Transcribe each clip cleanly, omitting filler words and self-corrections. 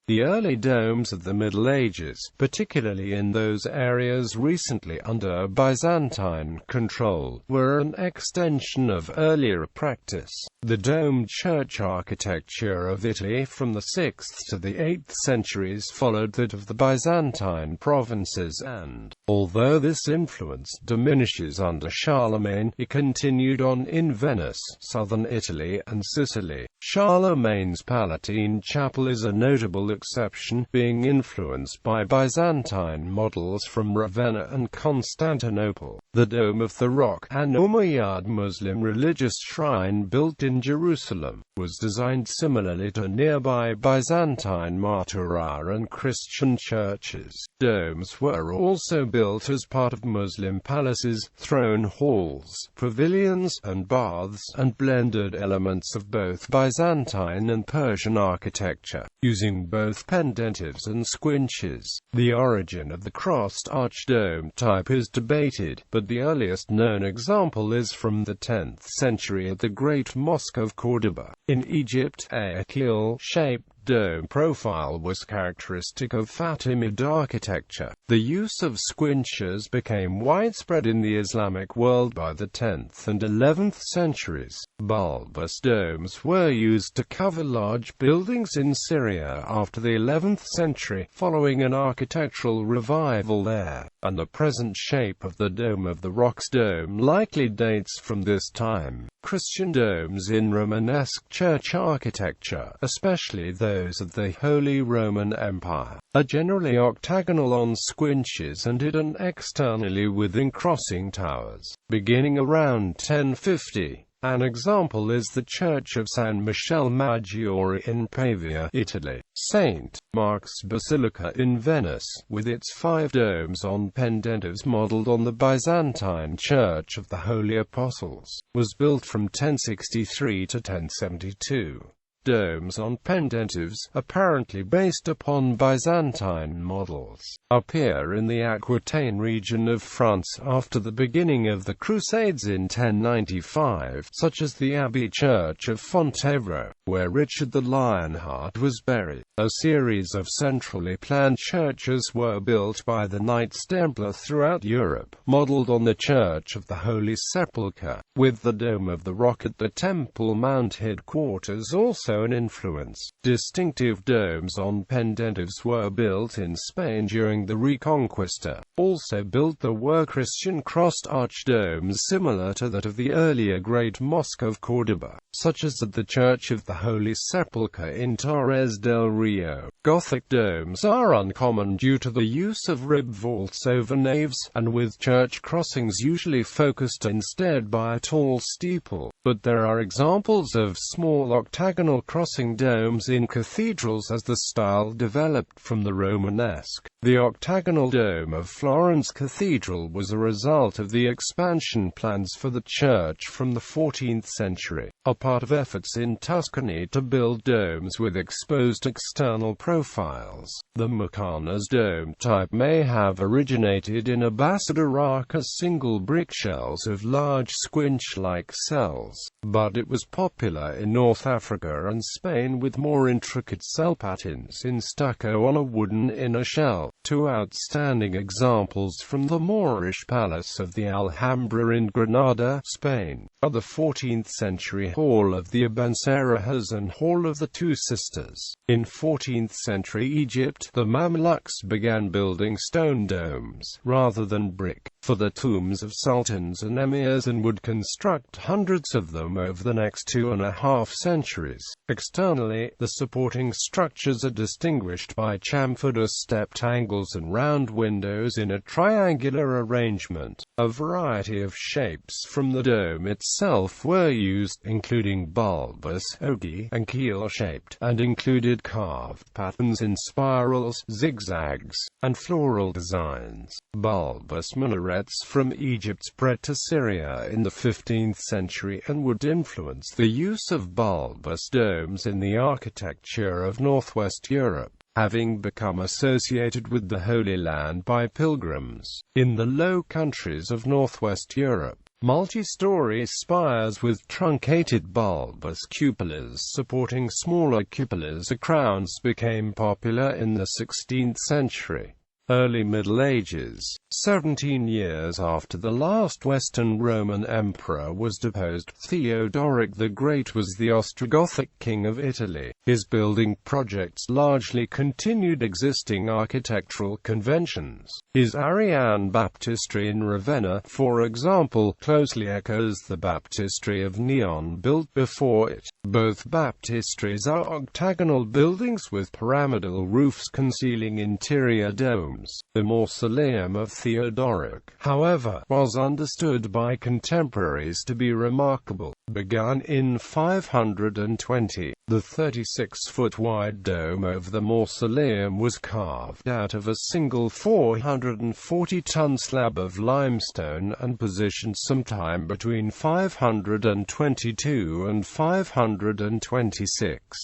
The early domes of the Middle Ages, particularly in those areas recently under Byzantine control, were an extension of earlier practice. The domed church architecture of Italy from the 6th to the 8th centuries followed that of the Byzantine provinces and, although this influence diminishes under Charlemagne, it continued on in Venice, southern Italy and Sicily. Charlemagne's Palatine Chapel is a notable exception, being influenced by Byzantine models from Ravenna and Constantinople. The Dome of the Rock, an Umayyad Muslim religious shrine built in Jerusalem, was designed similarly to nearby Byzantine martyria and Christian churches. Domes were also built as part of Muslim palaces, throne halls, pavilions, and baths, and blended elements of both Byzantine and Persian architecture, using both pendentives and squinches. The origin of the crossed arch dome type is debated, but the earliest known example is from the 10th century at the Great Mosque of Cordoba. In Egypt, a keel-shaped dome profile was characteristic of Fatimid architecture. The use of squinches became widespread in the Islamic world by the 10th and 11th centuries. Bulbous domes were used to cover large buildings in Syria after the 11th century, following an architectural revival there, and the present shape of the Dome of the Rock's dome likely dates from this time. Christian domes in Romanesque church architecture, especially those of the Holy Roman Empire, are generally octagonal on squinches and hidden externally within crossing towers. Beginning around 1050, an example is the Church of San Michele Maggiore in Pavia, Italy. St. Mark's Basilica in Venice, with its 5 domes on pendentives modeled on the Byzantine Church of the Holy Apostles, was built from 1063 to 1072. Domes on pendentives, apparently based upon Byzantine models, appear in the Aquitaine region of France after the beginning of the Crusades in 1095, such as the Abbey Church of Fontevraud, where Richard the Lionheart was buried. A series of centrally planned churches were built by the Knights Templar throughout Europe, modeled on the Church of the Holy Sepulchre, with the Dome of the Rock at the Temple Mount headquarters also an influence. Distinctive domes on pendentives were built in Spain during the Reconquista. Also built there were Christian crossed arch domes similar to that of the earlier Great Mosque of Cordoba, such as at the Church of the Holy Sepulchre in Torres del Rio. Gothic domes are uncommon due to the use of rib vaults over naves, and with church crossings usually focused instead by a tall steeple, but there are examples of small octagonal crossing domes in cathedrals as the style developed from the Romanesque. The octagonal dome of Florence Cathedral was a result of the expansion plans for the church from the 14th century, a part of efforts in Tuscany to build domes with exposed external profiles. The Meccana's dome type may have originated in a Basidiarca single brick shells of large squinch-like cells, but it was popular in North Africa and Spain with more intricate cell patterns in stucco on a wooden inner shell. 2 outstanding examples from the Moorish palace of the Alhambra in Granada, Spain, are the 14th century Hall of the Abencerrajas and Hall of the Two Sisters. In 14th century Egypt, the Mamluks began building stone domes, rather than brick, for the tombs of sultans and emirs and would construct hundreds of them over the next 2.5 centuries. Externally, the supporting structures are distinguished by chamfered or stepped angles and round windows in a triangular arrangement. A variety of shapes from the dome itself were used, including bulbous, ogee, and keel-shaped, and included carved patterns in spirals, zigzags, and floral designs. Bulbous minarets from Egypt spread to Syria in the 15th century and would influence the use of bulbous domes in the architecture of northwest Europe, having become associated with the Holy Land by pilgrims. In the Low Countries of northwest Europe, Multi-story spires with truncated bulbous cupolas supporting smaller cupolas or crowns became popular in the 16th century. Early Middle Ages. 17 years after the last Western Roman emperor was deposed, Theodoric the Great was the Ostrogothic king of Italy. His building projects largely continued existing architectural conventions. His Arian baptistry in Ravenna, for example, closely echoes the baptistry of Neon built before it. Both baptistries are octagonal buildings with pyramidal roofs concealing interior domes. The mausoleum of Theodoric, however, was understood by contemporaries to be remarkable. Begun in 520, the 36-foot-wide dome of the mausoleum was carved out of a single 440-ton slab of limestone and positioned sometime between 522 and 526.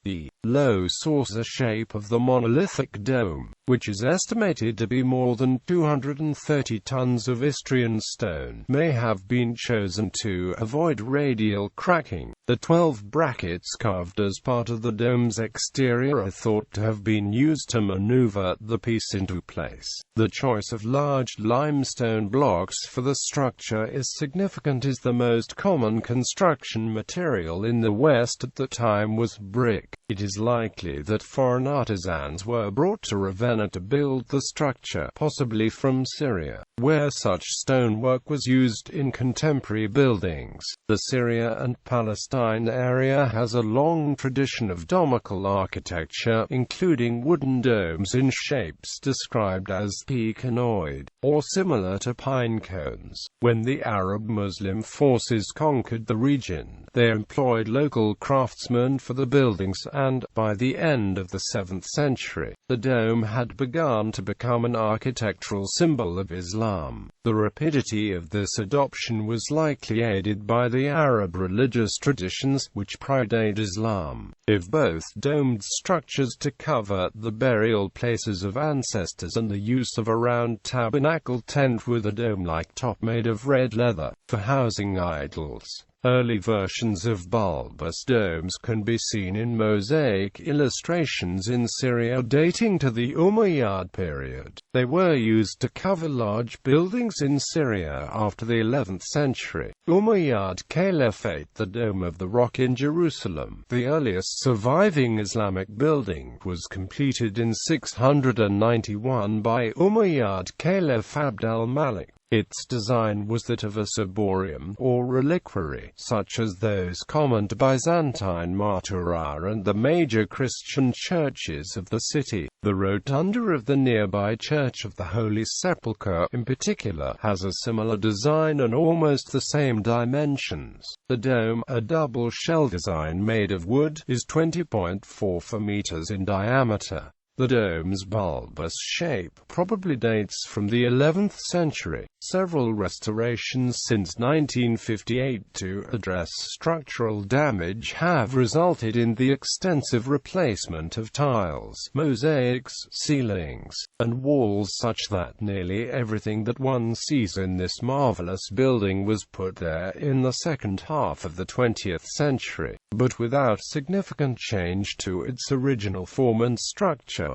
The low saucer shape of the monolithic dome, which is estimated to be more than 230 tons of Istrian stone, may have been chosen to avoid radial cracking. The 12 brackets carved as part of the dome's exterior are thought to have been used to maneuver the piece into place. The choice of large limestone blocks for the structure is significant, as the most common construction material in the West at the time was brick. It is likely that foreign artisans were brought to Ravenna to build the structure, possibly from Syria, where such stonework was used in contemporary buildings. The Syria and Palestine area has a long tradition of domical architecture, including wooden domes in shapes described as pecanoid, or similar to pine cones. When the Arab Muslim forces conquered the region, they employed local craftsmen for the buildings, and, by the end of the 7th century, the dome had begun to become an architectural symbol of Islam. The rapidity of this adoption was likely aided by the Arab religious traditions, which predate Islam. If both domed structures to cover the burial places of ancestors and the use of a round tabernacle tent with a dome-like top made of red leather, for housing idols. Early versions of bulbous domes can be seen in mosaic illustrations in Syria dating to the Umayyad period. They were used to cover large buildings in Syria after the 11th century. Umayyad Caliphate. The Dome of the Rock in Jerusalem, the earliest surviving Islamic building, was completed in 691 by Umayyad Caliph Abd al-Malik. Its design was that of a ciborium, or reliquary, such as those common to Byzantine martyria and the major Christian churches of the city. The rotunda of the nearby Church of the Holy Sepulchre, in particular, has a similar design and almost the same dimensions. The dome, a double shell design made of wood, is 20.44 meters in diameter. The dome's bulbous shape probably dates from the 11th century. Several restorations since 1958 to address structural damage have resulted in the extensive replacement of tiles, mosaics, ceilings, and walls, such that nearly everything that one sees in this marvelous building was put there in the second half of the 20th century, but without significant change to its original form and structure.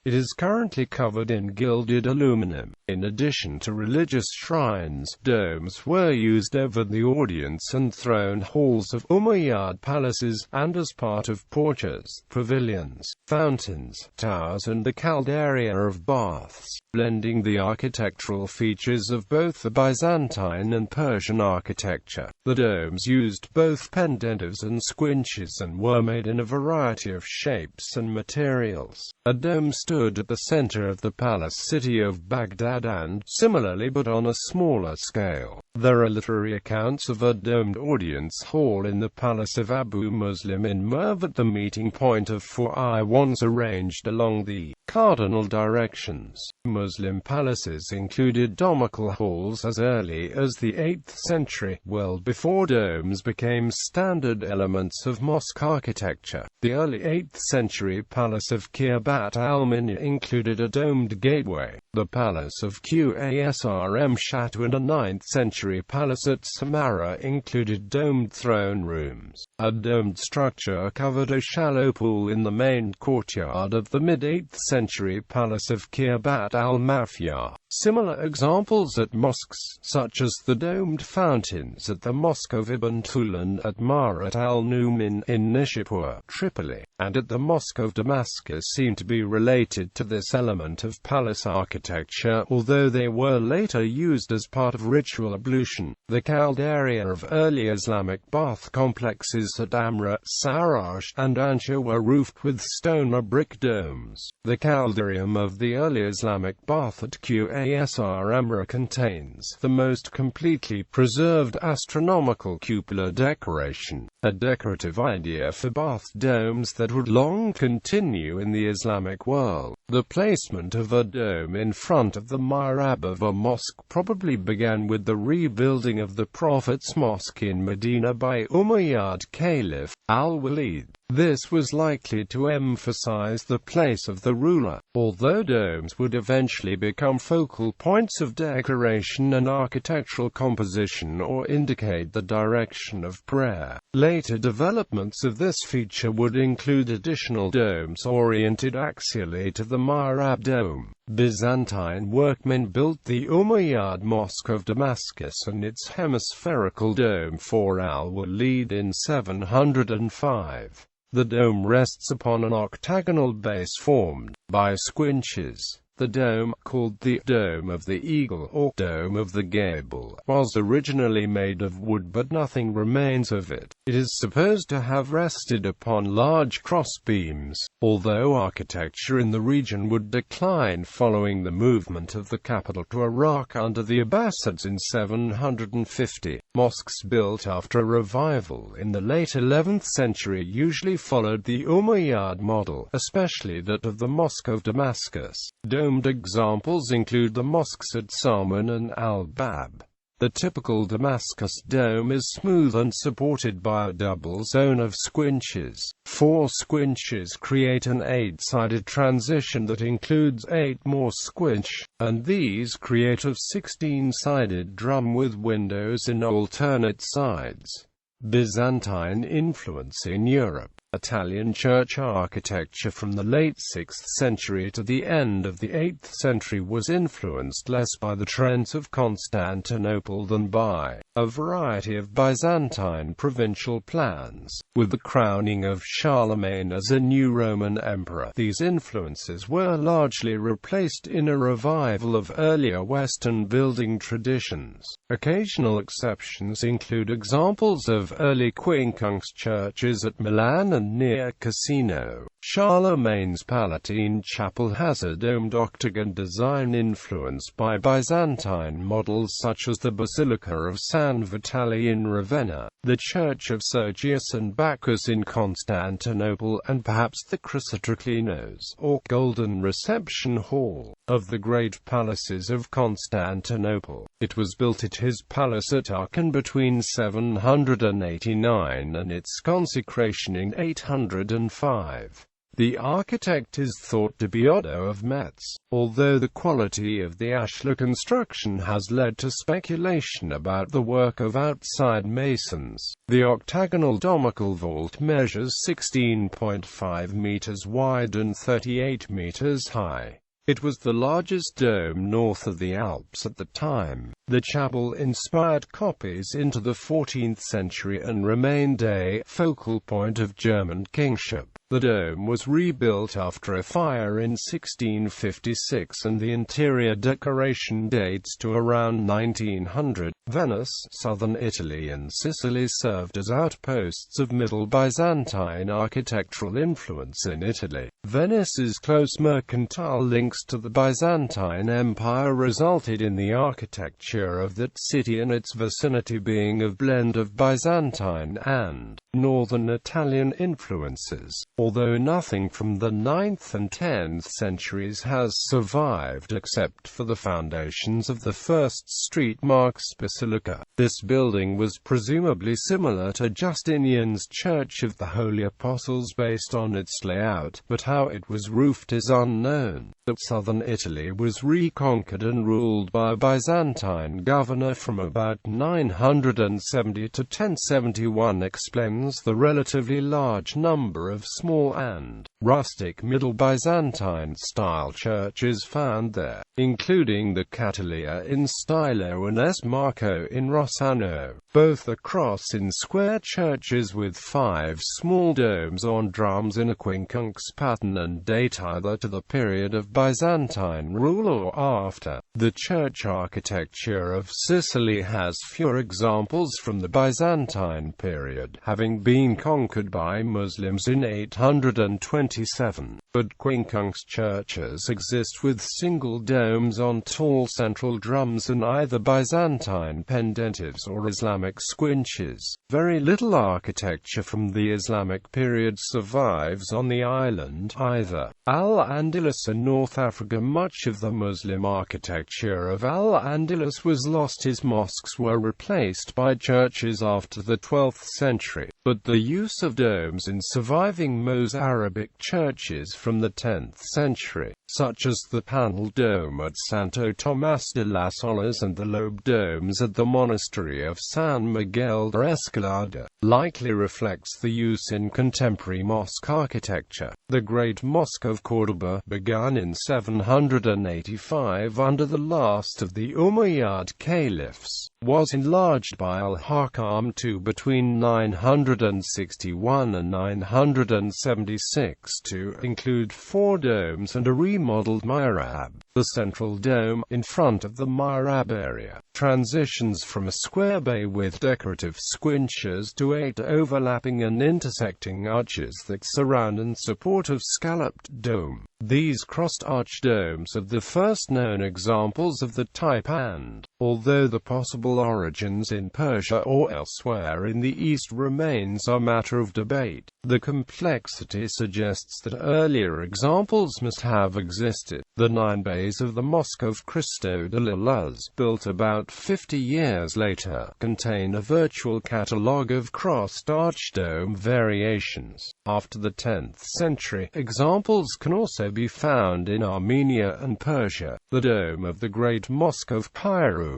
It is currently covered in gilded aluminum. In addition to religious shrines, domes were used over the audience and throne halls of Umayyad palaces, and as part of porches, pavilions, fountains, towers and the calderia of baths, blending the architectural features of both the Byzantine and Persian architecture. The domes used both pendentives and squinches and were made in a variety of shapes and materials. A dome stood at the center of the palace city of Baghdad and, similarly but on a smaller scale, there are literary accounts of a domed audience hall in the palace of Abu Muslim in Merv at the meeting point of four iwans arranged along the cardinal directions. Muslim palaces included domical halls as early as the 8th century, well before domes became standard elements of mosque architecture. The early 8th century palace of Kirbat al-Min Ravenna included a domed gateway. The palace of Qasrm Shatu and a 9th century palace at Samarra included domed throne rooms. A domed structure covered a shallow pool in the main courtyard of the mid-8th century palace of Kirbat al-Mafia. Similar examples at mosques, such as the domed fountains at the Mosque of Ibn Tulan at Marat al-Numin in Nishapur, Tripoli, and at the Mosque of Damascus, seem to be related to this element of palace architecture, although they were later used as part of ritual ablution. The caldera of early Islamic bath complexes at Amra, Saraj, and Ansha were roofed with stone or brick domes. The caldarium of the early Islamic bath at Qasr Amra contains the most completely preserved astronomical cupola decoration, a decorative idea for bath domes that would long continue in the Islamic world. The placement of a dome in front of the mihrab of a mosque probably began with the rebuilding of the Prophet's mosque in Medina by Umayyad Caliph al-Walid. This was likely to emphasize the place of the ruler, although domes would eventually become focal points of decoration and architectural composition or indicate the direction of prayer. Later developments of this feature would include additional domes oriented axially to the mihrab dome. Byzantine workmen built the Umayyad Mosque of Damascus and its hemispherical dome for al-Walid in 705. The dome rests upon an octagonal base formed by squinches. The dome, called the Dome of the Eagle or Dome of the Gable, was originally made of wood, but nothing remains of it. It is supposed to have rested upon large crossbeams, although architecture in the region would decline following the movement of the capital to Iraq under the Abbasids in 750. Mosques built after a revival in the late 11th century usually followed the Umayyad model, especially that of the Mosque of Damascus. Domed examples include the mosques at Salman and al-Bab. The typical Damascus dome is smooth and supported by a double zone of squinches. 4 squinches create an 8-sided transition that includes 8 more squinch, and these create a 16-sided drum with windows in alternate sides. Byzantine influence in Europe. Italian church architecture from the late 6th century to the end of the 8th century was influenced less by the trends of Constantinople than by a variety of Byzantine provincial plans. With the crowning of Charlemagne as a new Roman emperor, these influences were largely replaced in a revival of earlier Western building traditions. Occasional exceptions include examples of early quincunx churches at Milan and near Cassino. Charlemagne's Palatine Chapel has a domed octagon design influenced by Byzantine models such as the Basilica of San Vitale in Ravenna, the Church of Sergius and Bacchus in Constantinople, and perhaps the Chrysotraklinos, or Golden Reception Hall, of the Great Palaces of Constantinople. It was built at his palace at Aachen between 789 and its consecration in 805. The architect is thought to be Otto of Metz, although the quality of the ashlar construction has led to speculation about the work of outside masons. The octagonal domical vault measures 16.5 meters wide and 38 meters high. It was the largest dome north of the Alps at the time. The chapel inspired copies into the 14th century and remained a focal point of German kingship. The dome was rebuilt after a fire in 1656 and the interior decoration dates to around 1900. Venice, southern Italy and Sicily served as outposts of Middle Byzantine architectural influence in Italy. Venice's close mercantile links to the Byzantine Empire resulted in the architecture of that city and its vicinity being a blend of Byzantine and northern Italian influences, although nothing from the 9th and 10th centuries has survived except for the foundations of the first street Mark's Basilica. This building was presumably similar to Justinian's Church of the Holy Apostles based on its layout, but how it was roofed is unknown. Southern Italy was reconquered and ruled by a Byzantine governor from about 970 to 1071 explains the relatively large number of small and rustic Middle Byzantine-style churches found there, including the Cattelia in Stilo and S. Marco in Rossano, both are cross-in-square churches with 5 small domes on drums in a quincunx pattern and date either to the period of Byzantine rule or after. The church architecture of Sicily has fewer examples from the Byzantine period, having been conquered by Muslims in 827, but quincunx churches exist with single domes on tall central drums and either Byzantine pendentives or Islamic squinches. Very little architecture from the Islamic period survives on the island, either. Al-Andalus and North Africa. Much of the Muslim architecture of Al-Andalus was lost. His mosques were replaced by churches after the 12th century, but the use of domes in surviving Mozarabic churches from the 10th century, such as the panel dome at Santo Tomás de las Olas and the lobe domes at the monastery of San Miguel de Escalada, likely reflects the use in contemporary mosque architecture. The Great Mosque of Cordoba, begun in 785 under the last of the Umayyad caliphs, was enlarged by Al-Hakam II between 961 and 976 to include 4 domes and a remodeled mihrab. The central dome, in front of the mihrab area, transitions from a square bay with decorative squinches to 8 overlapping and intersecting arches that surround and support a scalloped dome. These crossed arch domes are the first known examples of the type and, although the possible origins in Persia or elsewhere in the East remains a matter of debate, the complexity suggests that earlier examples must have existed. The 9 bays of the Mosque of Cristo de la Luz, built about 50 years later, contain a virtual catalogue of crossed arch dome variations. After the 10th century, examples can also be found in Armenia and Persia. The dome of the Great Mosque of Pyra,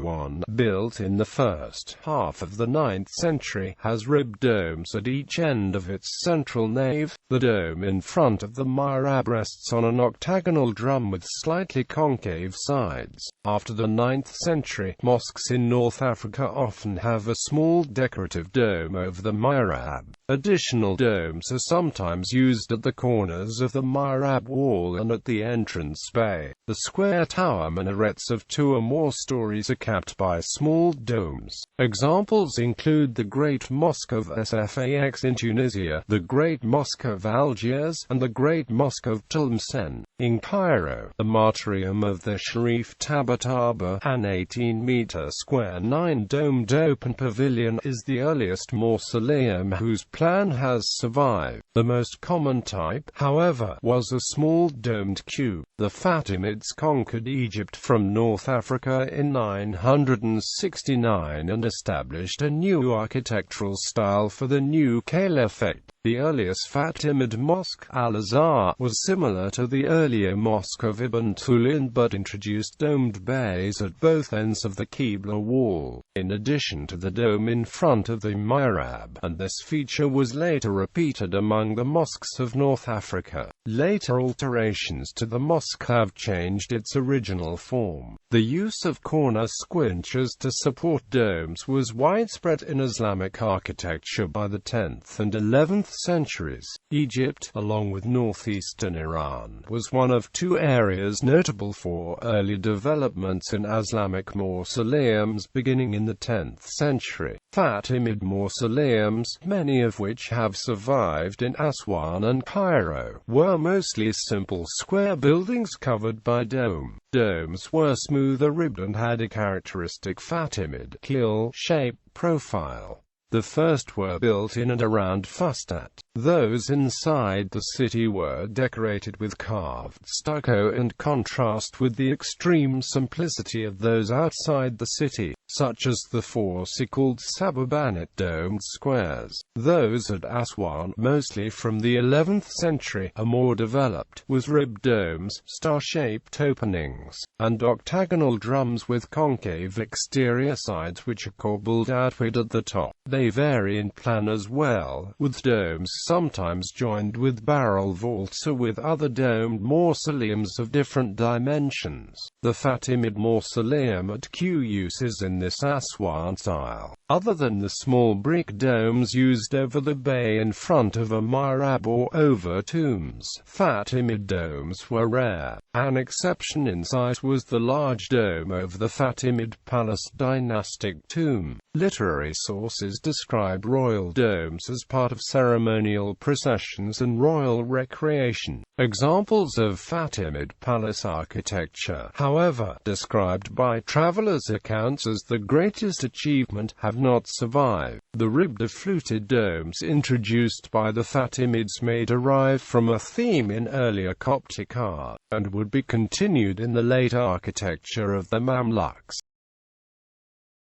built in the first half of the 9th century, has ribbed domes at each end of its central nave. The dome in front of the mihrab rests on an octagonal drum with slightly concave sides. After the 9th century, mosques in North Africa often have a small decorative dome over the mihrab. Additional domes are sometimes used at the corners of the mihrab wall and at the entrance bay. The square tower minarets of 2 or more stories are capped by small domes. Examples include the Great Mosque of Sfax in Tunisia, the Great Mosque of Algiers, and the Great Mosque of Tlemcen in Cairo. The martyrium of the Sharif Tabatabai, an 18-meter square 9-domed open pavilion, is the earliest mausoleum whose plan has survived. The most common type, however, was a small domed cube. The Fatimids conquered Egypt from North Africa in 969 and established a new architectural style for the new caliphate. The earliest Fatimid mosque, Al-Azhar, was similar to the earlier mosque of Ibn Tulun but introduced domed bays at both ends of the Qibla wall, in addition to the dome in front of the mihrab, and this feature was later repeated among the mosques of North Africa. Later alterations to the mosque have changed its original form. The use of corner squinches to support domes was widespread in Islamic architecture by the 10th and 11th centuries. Egypt, along with northeastern Iran, was one of 2 areas notable for early developments in Islamic mausoleums beginning in the 10th century. Fatimid mausoleums, many of which have survived in Aswan and Cairo, were mostly simple square buildings covered by dome. Domes were smoother ribbed and had a characteristic Fatimid keel-shaped profile. The first were built in and around Fustat. Those inside the city were decorated with carved stucco in contrast with the extreme simplicity of those outside the city, such as the four so-called Sababanate domed squares. Those at Aswan, mostly from the 11th century, are more developed, with ribbed domes, star-shaped openings, and octagonal drums with concave exterior sides which are corbelled outward at the top. They vary in plan as well, with domes sometimes joined with barrel vaults or with other domed mausoleums of different dimensions. The Fatimid mausoleum at Qus is in this Aswan style. Other than the small brick domes used over the bay in front of a mihrab or over tombs, Fatimid domes were rare. An exception in size was the large dome over the Fatimid palace dynastic tomb. Literary sources describe royal domes as part of ceremonial processions and royal recreation. Examples of Fatimid palace architecture, however, described by travelers' accounts as the greatest achievement, have not survived. The ribbed or fluted domes introduced by the Fatimids may derive from a theme in earlier Coptic art, and would be continued in the later architecture of the Mamluks.